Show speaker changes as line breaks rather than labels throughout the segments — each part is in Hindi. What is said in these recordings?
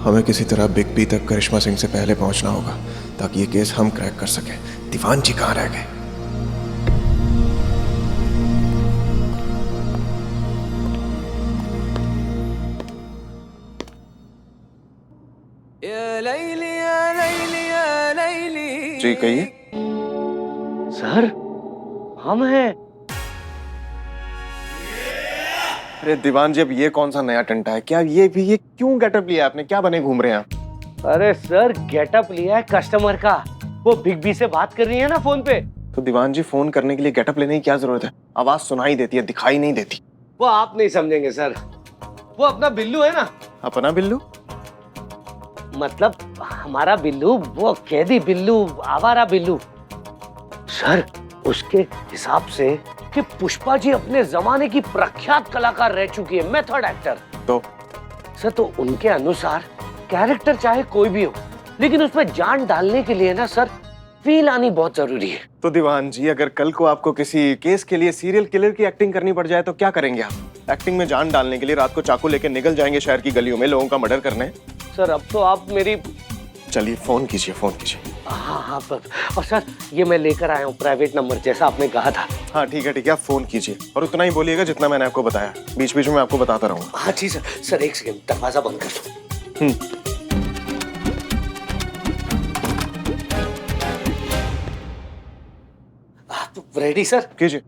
हमें किसी तरह बिग बी तक करिश्मा सिंह से पहले पहुंचना होगा ताकि ये केस हम क्रैक कर सकें। दीवान जी कहाँ रह गए? जी कहिए।
सर हम हैं।
अरे दीवान जी, अब ये कौन सा नया टंटा है? क्या ये क्यों गेटअप लिया आपने? क्या बने घूम रहे हैं आप?
अरे सर गेटअप लिया है कस्टमर का, वो बिग बी से बात कर रही है ना फोन पे।
तो दीवान जी, फोन करने के लिए गेटअप लेने की क्या जरूरत है? आवाज सुनाई देती है, दिखाई नहीं देती।
वो आप नहीं समझेंगे सर, वो अपना बिल्लू है ना।
अपना बिल्लू?
मतलब हमारा बिल्लू, वो कैदी बिल्लू, आवारा बिल्लू। सर उसके हिसाब से कि पुष्पा जी अपने जमाने की प्रख्यात कलाकार रह चुकी है, मेथड एक्टर।
तो
सर तो उनके अनुसार कैरेक्टर चाहे कोई भी हो, लेकिन उसमें जान डालने के लिए ना सर फील आनी बहुत जरूरी है।
तो दीवान जी, अगर कल को आपको किसी केस के लिए सीरियल किलर की एक्टिंग करनी पड़ जाए तो क्या करेंगे आप? एक्टिंग में जान डालने के लिए रात को चाकू लेके निकल जाएंगे शहर की गलियों में लोगों का मर्डर करने?
सर अब तो आप मेरी...
चलिए फोन कीजिए, फोन कीजिए।
हाँ, और सर ये मैं लेकर आया हूँ प्राइवेट नंबर, जैसा आपने कहा था।
हाँ ठीक है, आप फोन कीजिए और उतना ही बोलिएगा जितना मैंने आपको बताया। बीच बीच में मैं आपको बताता रहूंगा।
हाँ जी सर। सर एक सेकंड, दरवाजा बंद कर दो। Ready sir?
कीजिए।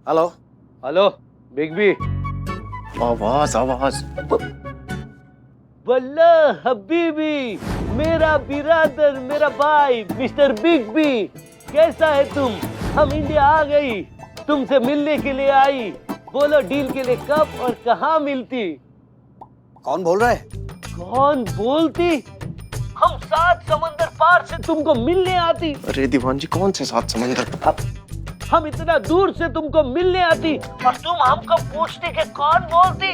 Hello hello big B.
आवाज
वल्ला हबीबी, मेरा बिरादर, मेरा भाई मिस्टर बिग बी, कैसा है तुम? हम इंडिया आ गई, तुमसे मिलने के लिए आई। बोलो डील के लिए कब और कहाँ मिलती?
कौन बोल रहा है?
कौन बोलती? हम 7 समंदर पार से तुमको मिलने आती।
अरे दीवान जी, कौन से 7 समंदर?
हम इतना दूर से तुमको मिलने आती और तुम हमको पूछती कि कौन बोलती?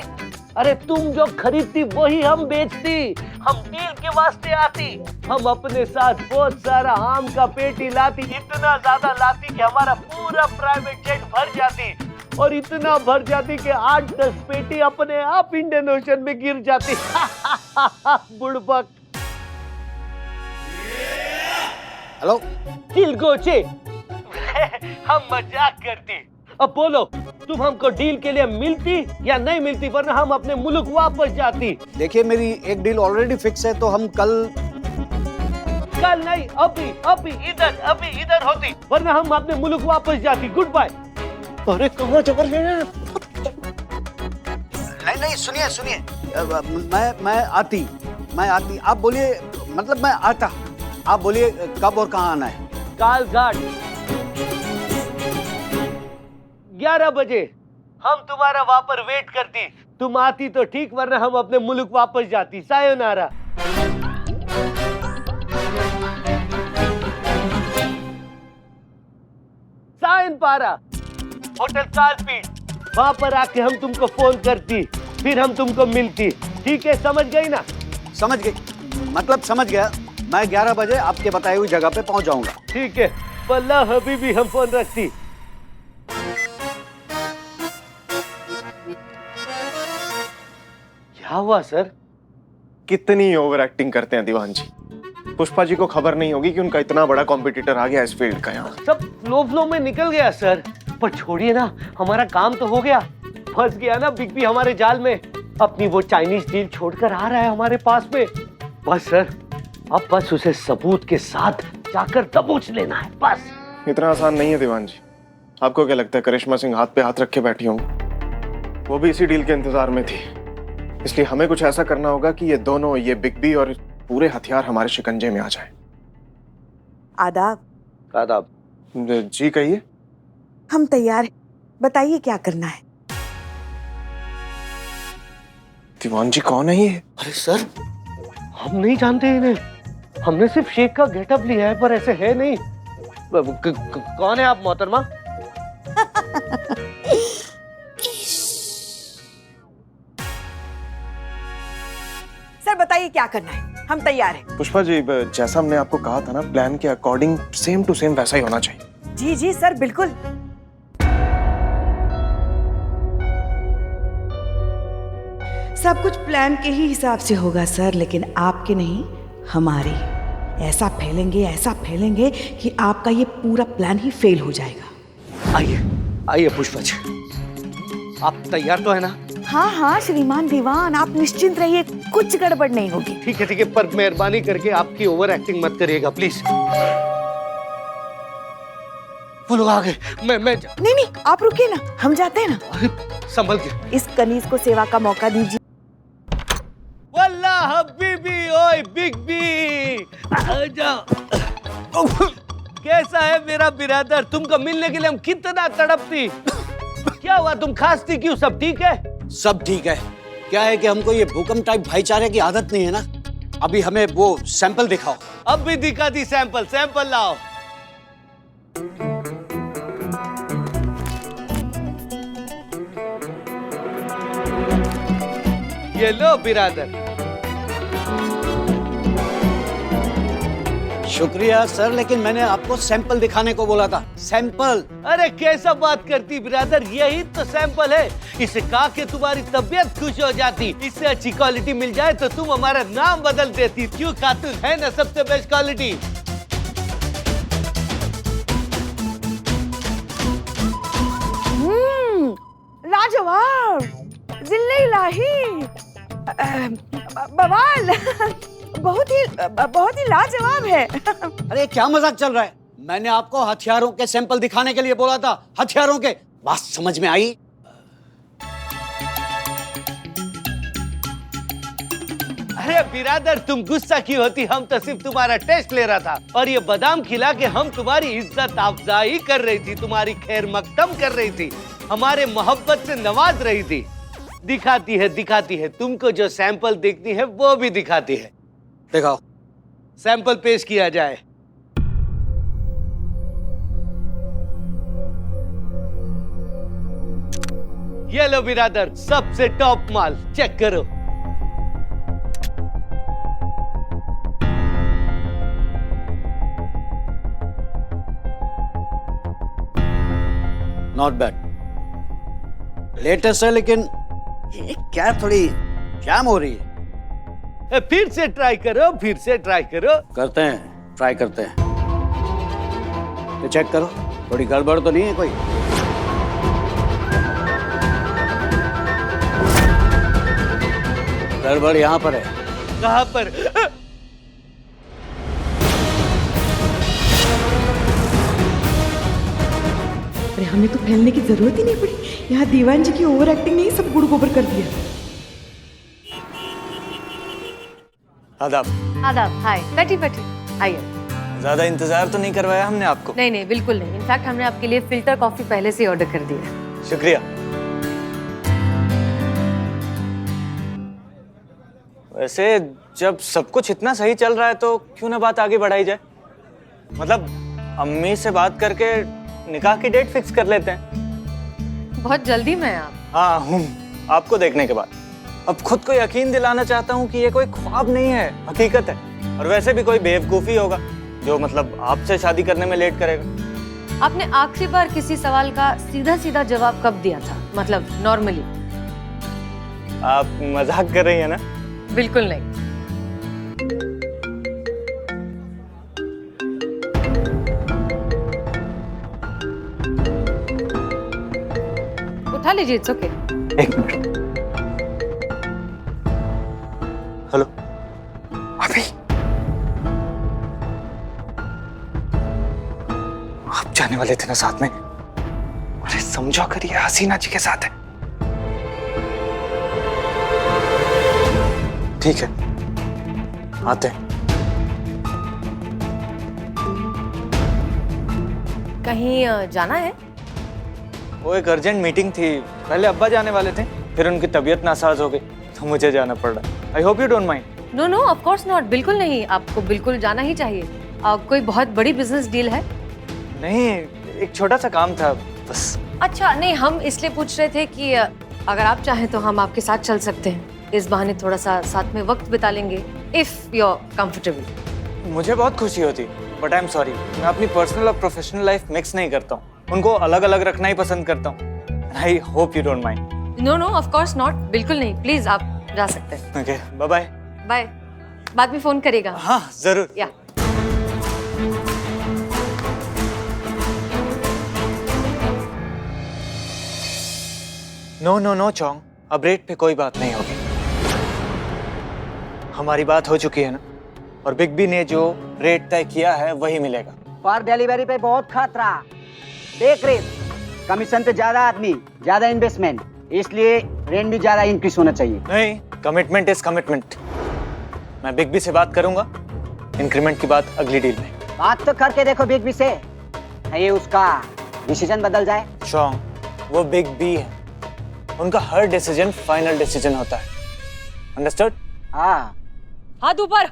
अरे तुम जो खरीदती वही हम बेचती। हम डील के वास्ते आती। हम अपने साथ बहुत सारा आम का पेटी लाती, इतना ज्यादा लाती कि हमारा पूरा प्राइवेट जेट भर जाती, और इतना भर जाती कि 8-10 पेटी अपने आप इंडियन ओशन में गिर जाती। बुड़बक।
हेलो
दिल गोचे। हम मजाक करती। अब बोलो तुम हमको डील के लिए मिलती या नहीं मिलती, वरना हम अपने मुल्क वापस जाती।
देखिए, मेरी एक डील ऑलरेडी फिक्स है, तो हम कल
नहीं, अभी इधर होती, वरना हम अपने मुल्क वापस जाती। Good bye. अरे कहाँ जा रहे हैं?
नहीं सुनिए, मैं आती। आप बोलिए, मतलब मैं आता। आप बोलिए कब और कहाँ आना है?
कालघाट 11 बजे। हम तुम्हारा वहां पर वेट करती। तुम आती तो ठीक, वरना हम अपने मुल्क वापस जाती। सायोनारा। सायन पारा, होटल कार्पीट, वहां पर आके हम तुमको फोन करती, फिर हम तुमको मिलती। ठीक है, समझ गई ना?
समझ गई, मतलब समझ गया। मैं 11 बजे आपके बताई हुई जगह पे पहुंच जाऊंगा।
ठीक है, वल्ला हबीबी हम फोन रखती। क्या हुआ सर?
कितनी ओवर एक्टिंग करते हैं दीवान जी। पुष्पा जी को खबर नहीं होगी कि उनका इतना बड़ा कॉम्पिटिटर आ गया इस फील्ड का। यहाँ
सब फ्लो में निकल गया सर। पर छोड़िए ना, हमारा काम तो हो गया। फंस गया ना बिग बी हमारे जाल में। अपनी वो चाइनीज डील छोड़कर आ रहा है हमारे पास में। बस सर, अब बस उसे सबूत के साथ जाकर दबोच लेना है, बस।
इतना आसान नहीं है दीवान जी। आपको क्या लगता है करिश्मा सिंह हाथ पे हाथ रखे बैठी होंगी? वो भी इसी डील के इंतजार में थी। इसलिए हमें कुछ ऐसा करना होगा कि ये दोनों, ये बिग बी और पूरे हथियार हमारे शिकंजे में आ जाएं।
आदाब।
आदाब।
जी कहिए।
हम तैयार हैं, बताइए क्या करना है?
दीवान जी कौन है ये?
अरे सर, हम नहीं जानते इन्हें। हमने सिर्फ शेख का गेटअप लिया है, पर ऐसे है नहीं। कौन है आप मोहतरमा?
सर बताइए क्या करना है, हम तैयार हैं।
पुष्पा जी, जैसा हमने आपको कहा था ना, प्लान के अकॉर्डिंग सेम टू सेम वैसा ही होना चाहिए।
जी जी सर, बिल्कुल। सब कुछ प्लान के ही हिसाब से होगा सर, लेकिन आपके नहीं, हमारे। ऐसा फैलेंगे कि आपका ये पूरा प्लान ही फेल हो जाएगा।
आइए आइए पुष्पा जी, आप तैयार तो है ना?
हाँ हाँ श्रीमान दीवान, आप निश्चिंत रहिए, कुछ गड़बड़ नहीं होगी।
ठीक है, पर मेहरबानी करके आपकी ओवर एक्टिंग मत करिएगा प्लीज। वो लोग आ गए, मैं
नहीं, आप रुकिए ना, हम जाते हैं ना।
अरे संभल के।
इस कनीज को सेवा का मौका दीजिए।
वल्ला हबीबी, ओए बिग बी, आजा। कैसा है मेरा बिरादर? तुमको मिलने के लिए हम कितना तड़पती। क्या हुआ, तुम खांसती क्यों? सब ठीक है?
सब ठीक है। क्या है कि हमको ये भूकंप टाइप भाईचारे की आदत नहीं है ना। अभी हमें वो सैंपल दिखाओ।
अब भी दिखा दी सैंपल लाओ। ये लो बिरादर।
शुक्रिया सर, लेकिन मैंने आपको सैंपल दिखाने को बोला था। सैंपल।
अरे कैसा बात करती बिरादर, यही तो सैंपल है। इसे खा के तुम्हारी तबीयत खुश हो जाती। इससे अच्छी क्वालिटी मिल जाए तो तुम हमारा नाम बदल देती। क्यों खातून, है ना सबसे बेस्ट क्वालिटी।
लाजवाब, जिल्ले इलाही, बवाल, बहुत ही लाजवाब है।
अरे क्या मजाक चल रहा है? मैंने आपको हथियारों के सैंपल दिखाने के लिए बोला था। हथियारों के। बात समझ में आई?
अरे बिरादर, तुम गुस्सा क्यों होती? हम तो सिर्फ तुम्हारा टेस्ट ले रहा था, और ये बादाम खिला के हम तुम्हारी इज्जत अफजाई कर रही थी, तुम्हारी खैर मकदम कर रही थी, हमारे मोहब्बत से नवाज रही थी। दिखाती है, तुमको जो सैंपल देखती है वो भी दिखाती है।
दिखाओ।
सैंपल पेश किया जाए। ये लो बिरादर, सबसे टॉप माल, चेक करो।
नॉट बैड, लेटेस्ट है, लेकिन ये क्या थोड़ी जैम हो रही है।
फिर से ट्राई करो।
करते हैं, ट्राई करते हैं। तो चेक करो, थोड़ी गड़बड़ तो नहीं है कोई? गड़बड़ यहाँ पर है।
कहाँ पर?
अरे हमें तो फैलने की जरूरत ही नहीं पड़ी। यहाँ दीवान जी की ओवर एक्टिंग ने ही सब गुड़ गोबर कर दिया।
आदाब।
आदाब, हाय। बैठी आइए।
ज्यादा इंतजार तो नहीं करवाया हमने आपको?
नहीं, बिल्कुल नहीं। इनफैक्ट हमने आपके लिए फिल्टर कॉफी पहले से ऑर्डर कर दी है।
शुक्रिया। वैसे जब सब कुछ इतना सही चल रहा है तो क्यों ना बात आगे बढ़ाई जाए। मतलब अम्मी से बात करके निकाह की डेट फिक्स कर लेते हैं।
बहुत जल्दी में आप?
हाँ हूँ, आपको देखने के बाद। अब खुद को यकीन दिलाना चाहता हूँ कि ये कोई ख्वाब नहीं है, हकीकत है। और वैसे भी कोई बेवकूफ़ी होगा जो मतलब आपसे शादी करने में लेट करेगा।
आपने आखिरी बार किसी सवाल का सीधा जवाब कब दिया था? मतलब नॉर्मली।
आप मजाक कर रही हैं ना?
बिल्कुल नहीं। उठा लीजिए, इट्स ओके।
एक मिनट। हेलो अभी आप जाने वाले थे ना साथ में? अरे समझो कर, ये हसीना जी के साथ है। ठीक है, आते हैं।
कहीं जाना है?
वो एक अर्जेंट मीटिंग थी। पहले अब्बा जाने वाले थे, फिर उनकी तबीयत नासाज हो गई तो मुझे जाना पड़ रहा। I hope you don't mind.
No, of course not. बिल्कुल नहीं, आपको बिल्कुल जाना ही चाहिए। कोई बहुत बड़ी बिजनेस डील है?
नहीं, एक छोटा सा काम था बस।
अच्छा, नहीं, हम इसलिए पूछ रहे थे कि अगर आप चाहें तो हम आपके साथ चल सकते हैं। इस बहाने थोड़ा सा साथ में वक्त बिता लेंगे, इफ यू आर कंफर्टेबल।
मुझे बहुत खुशी होती, बट आई एम सॉरी, मैं अपनी पर्सनल और प्रोफेशनल लाइफ मिक्स नहीं करता हूँ। उनको अलग अलग रखना ही पसंद करता हूँ। I hope you don't mind.
No, of course not. बिल्कुल नहीं। प्लीज आप जा सकते हैं।
Okay, bye bye.
बाय। बाद में फोन करेगा।
हाँ जरूर।
या
नो नो नो चोंग, अब रेट पे कोई बात नहीं होगी। हमारी बात हो चुकी है ना, और बिग बी ने जो रेट तय किया है वही मिलेगा।
पर डिलीवरी पे बहुत खतरा, देख रेट, कमीशन पे ज्यादा आदमी, ज्यादा इन्वेस्टमेंट, इसलिए रेंट भी ज्यादा इंक्रीज होना चाहिए।
नहीं, कमिटमेंट इज कमिटमेंट। मैं बिग बी से बात करूंगा, इंक्रीमेंट की बात अगली डील में।
बात तो करके देखो बिग बी से, ये उसका डिसीजन बदल जाए।
चोंग, वो बिग बी है, उनका हर डिसीजन फाइनल डिसीजन होता है। अंडरस्टूड?
हाँ।
हाथ ऊपर।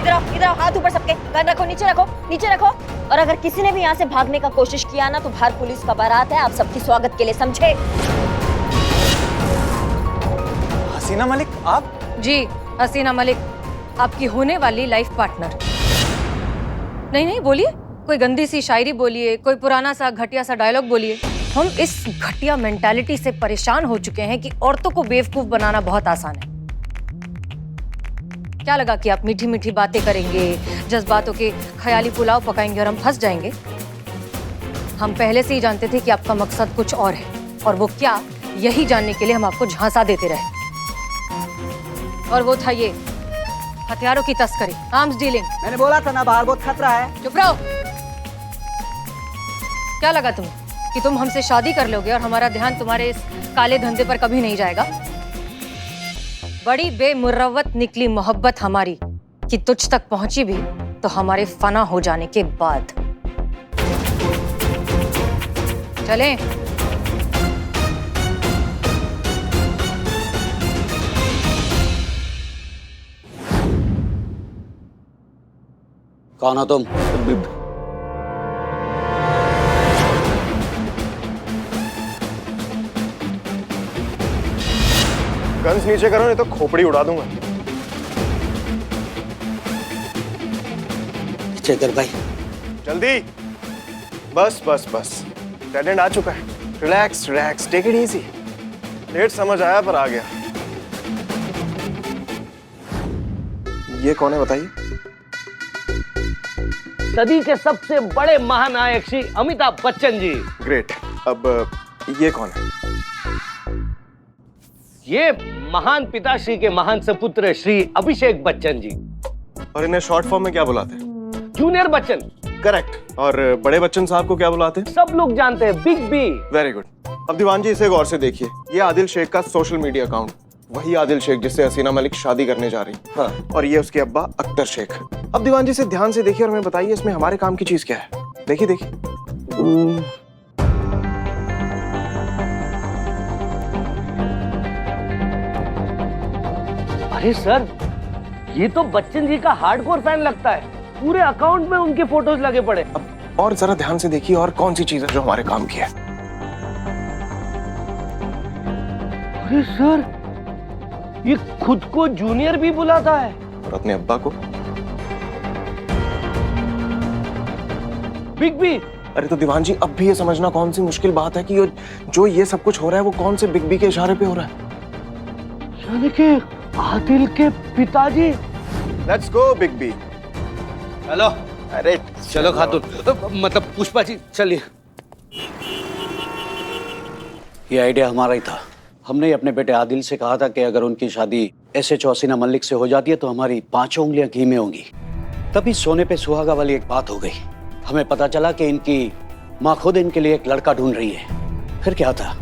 इधर आओ, हाथ ऊपर सबके, कान रखो, नीचे रखो, नीचे रखो। और अगर किसी ने भी यहाँ से भागने का कोशिश किया ना, तो बाहर पुलिस का बारात है, आप सबकी स्वागत के लिए, समझे?
हसीना मलिक, आप?
जी, हसीना मलिक, आपकी होने वाली लाइफ पार्टनर। नहीं नहीं, बोलिए, कोई गंदी सी शायरी बोलिए, कोई पुराना सा घटिया सा डायलॉग बोलिए। हम इस घटिया मेंटालिटी से परेशान हो चुके हैं कि औरतों को बेवकूफ बनाना बहुत आसान है। क्या लगा कि आप मीठी मीठी बातें करेंगे, जज्बातों के ख्याली पुलाव पकाएंगे और हम फंस जाएंगे? हम पहले से ही जानते थे कि आपका मकसद कुछ और है, और वो क्या, यही जानने के लिए हम आपको झांसा देते रहे। और वो था ये हथियारों की तस्करी, आर्म्स डीलिंग।
मैंने बोला था ना, बाहर बहुत खतरा है।
चुप रहो। क्या लगा तुम्हें कि तुम हमसे शादी कर लोगे और हमारा ध्यान तुम्हारे इस काले धंधे पर कभी नहीं जाएगा? बड़ी बेमुरव्वत निकली मोहब्बत हमारी कि तुझ तक पहुंची भी तो हमारे फना हो जाने के बाद। चलें?
कौन हो तुम?
गन्स नीचे करो, नहीं तो खोपड़ी उड़ा दूंगा।
नीचे कर भाई।
जल्दी। बस बस बस, टेनेंट आ चुका है। Relax relax, take it easy. Late समझ आया पर आ गया। ये कौन है बताइए?
सदी के सबसे बड़े महानायक श्री अमिताभ बच्चन जी।
ग्रेट। अब ये कौन है?
ये महान पिताश्री के महान सपुत्र श्री अभिषेक बच्चन जी।
और इन्हें शॉर्ट फॉर्म में क्या बुलाते हैं?
जूनियर बच्चन।
करेक्ट। और बड़े बच्चन साहब को क्या बुलाते हैं?
सब लोग जानते हैं, बिग बी।
Very good. अब दीवान जी इसे गौर से देखिए, ये आदिल शेख का सोशल मीडिया अकाउंट, वही आदिल शेख जिससे हसीना मलिक शादी करने जा रही। हाँ। और ये उसके अब्बा अख्तर शेख। अब दीवान जी से ध्यान से देखिए और हमें बताइए इसमें हमारे काम की चीज क्या है। देखिए देखिए।
अरे सर, ये तो बच्चन जी का हार्डकोर फैन लगता है। पूरे अकाउंट में उनके फोटोज लगे पड़े।
अब और जरा ध्यान से देखिए, और कौन सी चीज है जो हमारे काम की है।
अरे सर, ये खुद को जूनियर भी बुलाता है।
और अपने अब्बा को
बिग बी।
अरे तो दीवान जी, अब भी ये समझना कौन सी मुश्किल बात है कि जो ये सब कुछ हो रहा है वो कौन से बिग बी के इशारे पे हो रहा है?
यानी कि आदिल के पिताजी।
Let's go Big B.
Hello.
अरे
चलो खातून, मतलब पुष्पा जी, चलिए।
ये आइडिया हमारा ही था। हमने ही अपने बेटे आदिल से कहा था कि अगर उनकी शादी SHO हसीना मलिक से हो जाती है तो हमारी 5 उंगलियां घी में होंगी। तभी सोने पे सुहागा वाली एक बात हो गई। हमें पता चला कि इनकी माँ खुद इनके लिए एक लड़का ढूंढ रही है। फिर क्या था,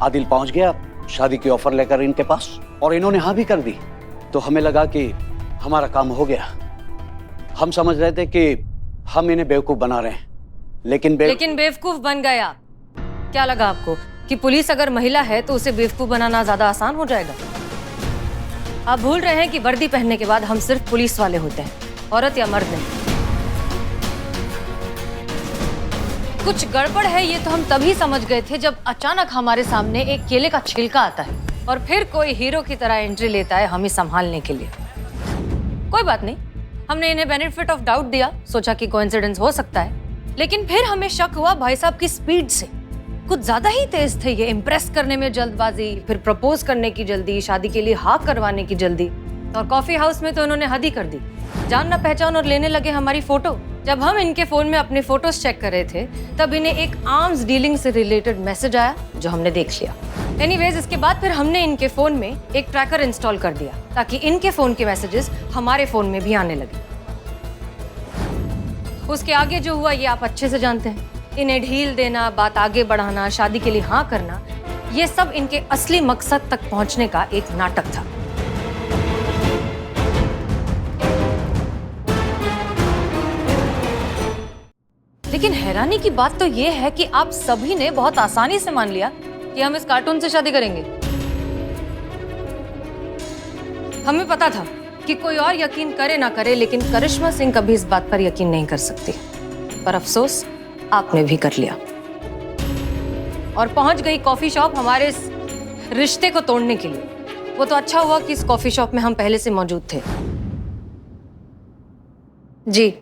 आदिल पहुंच गया शादी की ऑफर लेकर इनके पास, और इन्होंने हाँ भी कर दी। तो हमें लगा कि हमारा काम हो गया। हम समझ रहे थे कि हम इन्हें बेवकूफ बना रहे हैं, लेकिन
बेवकूफ बन गए आप। क्या लगा आपको कि पुलिस अगर महिला है तो उसे बेवकूफ बनाना ज्यादा आसान हो जाएगा? आप भूल रहे हैं कि वर्दी पहनने के बाद हम सिर्फ पुलिस वाले होते हैं, औरत या मर्द नहीं। कुछ गड़बड़ है ये तो हम तभी समझ गए थे जब अचानक हमारे सामने एक केले का छिलका आता है और फिर कोई हीरो की तरह एंट्री लेता है हमें संभालने के लिए। कोई बात नहीं, हमने इन्हें बेनिफिट ऑफ डाउट दिया, सोचा कि कोइंसिडेंस हो सकता है, लेकिन फिर हमें शक हुआ भाई साहब की स्पीड से। कुछ ज्यादा ही तेज थे ये। इम्प्रेस करने में जल्दबाजी, फिर प्रपोज करने की जल्दी, शादी के लिए हाँ करवाने की जल्दी, और कॉफी हाउस में तो इन्होंने हद ही कर दी। जान ना पहचान और लेने लगे हमारी फोटो। जब हम इनके फोन में अपने फोटोज चेक कर रहे थे तब इन्हें एक आर्म्स डीलिंग से रिलेटेड मैसेज आया जो हमने देख लिया। एनीवेज, इसके बाद फिर हमने इनके फोन में एक ट्रैकर इंस्टॉल कर दिया ताकि इनके फोन के मैसेजेस हमारे फोन में भी आने लगे। उसके आगे जो हुआ ये आप अच्छे से जानते हैं। इन्हें ढील देना, बात आगे बढ़ाना, शादी के लिए हाँ करना, ये सब इनके असली मकसद तक पहुंचने का एक नाटक था। लेकिन हैरानी की बात तो ये है कि आप सभी ने बहुत आसानी से मान लिया कि हम इस कार्टून से शादी करेंगे। हमें पता था कि कोई और यकीन करे ना करे, लेकिन करिश्मा सिंह कभी इस बात पर यकीन नहीं कर सकती। पर अफसोस आपने भी कर लिया और पहुंच गई कॉफी शॉप हमारे इस रिश्ते को तोड़ने के लिए। वो तो अच्छा हुआ कि इस कॉफी शॉप में हम पहले से मौजूद थे। जी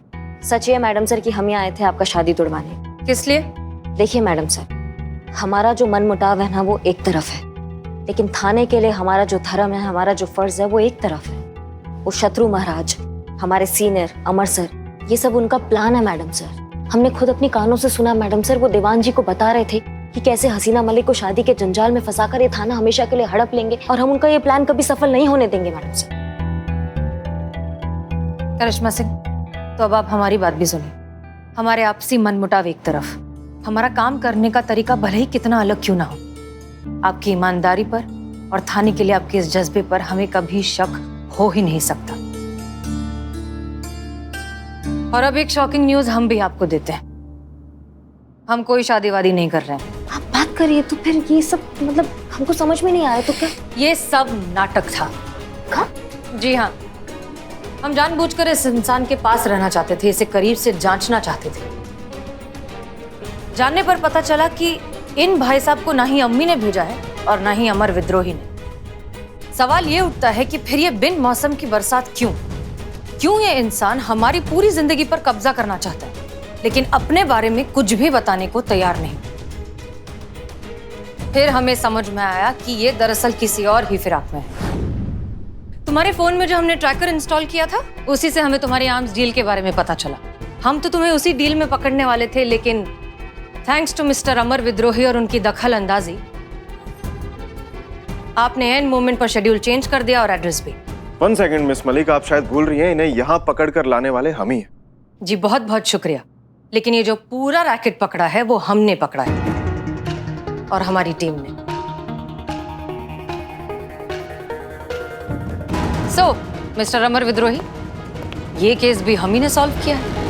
सच है मैडम सर कि हम यहाँ आए थे आपका शादी तोड़वाने।
किस लिए?
देखिए मैडम सर, हमारा जो मन मुटाव है ना वो एक तरफ है, लेकिन थाने के लिए हमारा जो धर्म है, हमारा जो फर्ज है वो एक तरफ है। वो शत्रु महाराज, हमारे सीनियर अमर सर, ये सब उनका प्लान है मैडम सर। हमने खुद अपनी कानों से सुना मैडम सर, वो दीवान जी को बता रहे थे कि कैसे हसीना मलिक को शादी के जंजाल में फंसाकर ये थाना हमेशा के लिए हड़प लेंगे और हम उनका ये प्लान कभी सफल नहीं होने देंगे मैडम सर।
करिश्मा सिंह, तो अब आप हमारी बात भी सुनिए। हमारे आपसी मनमुटाव एक तरफ, हमारा काम करने का तरीका भले ही कितना अलग क्यों ना हो, आपकी ईमानदारी पर और थाने के लिए आपके इस जज्बे पर हमें कभी शक हो ही नहीं सकता। और अब एक शॉकिंग न्यूज हम भी आपको देते हैं। हम कोई शादी वादी नहीं कर रहे हैं।
आप बात करिए तो फिर ये सब मतलब हमको समझ में नहीं आया तो क्या?
ये सब नाटक था।
हाँ?
जी हाँ, हम जानबूझकर इस इंसान के पास रहना चाहते थे, इसे करीब से जांचना चाहते थे। जानने पर पता चला कि इन भाई साहब को ना ही अम्मी ने भेजा है और ना ही अमर विद्रोही ने। सवाल ये उठता है कि फिर ये बिन मौसम की बरसात क्यों ये इंसान हमारी पूरी जिंदगी पर कब्जा करना चाहता है, लेकिन अपने बारे में कुछ भी बताने को तैयार नहीं। फिर हमें समझ में आया कि ये दरअसल किसी और ही फिराक में है। तुम्हारे फोन में जो हमने ट्रैकर इंस्टॉल किया था उसी से हमें तुम्हारी आर्म्स डील के बारे में पता चला। हम तो तुम्हें उसी डील में पकड़ने वाले थे, लेकिन थैंक्स टू मिस्टर अमर विद्रोही और उनकी दखल अंदाजी आपने एंड मोमेंट पर शेड्यूल चेंज कर दिया और एड्रेस भी।
1 सेकंड मिस मलिक, आप शायद भूल रही हैं, इन्हें यहाँ पकड़ कर लाने वाले हम ही हैं।
जी बहुत बहुत शुक्रिया, लेकिन ये जो पूरा रैकेट पकड़ा है वो हमने पकड़ा है और हमारी टीम ने। सो मिस्टर अमर विद्रोही, ये केस भी हम ही ने सॉल्व किया है।